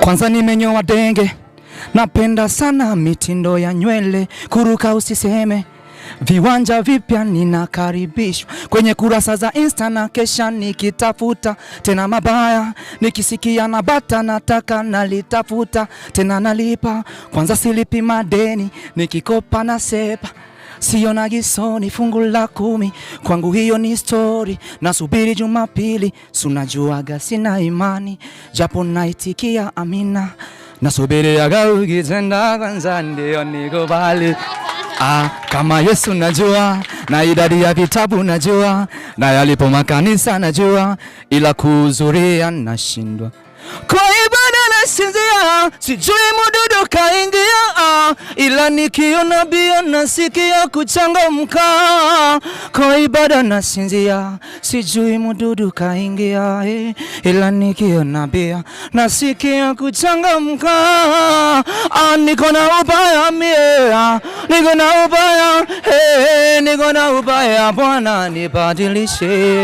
Kwanza nimenyoa denge, napenda sana mitindo ya nywele, kuruka usiseme, viwanja vipya ninakaribishwa, kwenye kurasa za Insta na kesha nikitafuta, tena mabaya nikisikia na bata nataka nalitafuta, tena nalipa, kwanza silipi madeni, nikikopa na sepa, sio na gisoni fungu la 10, kwangu hiyo ni story, nasubiri Jumapili, sunajuaga sina imani, japo naitikia amina, nasubiri aga ukitenda kwanza ndio nikubali. Kama Yesu najua, na idadi ya vitabu najua, na yalipo makanisa najua, ila kuhudhuria nashindwa. Kwa ibada nasinzia, sijui mududu kaingia, ila nikiona bia nasikia kuchangamka. Kwa ibada nasinzia, sijui mududu kaingia, ila nikiona bia nasikia kuchangamka. Niko na ubaya mie, niko na ubaya, niko na ubaya, Bwana nibadilishe.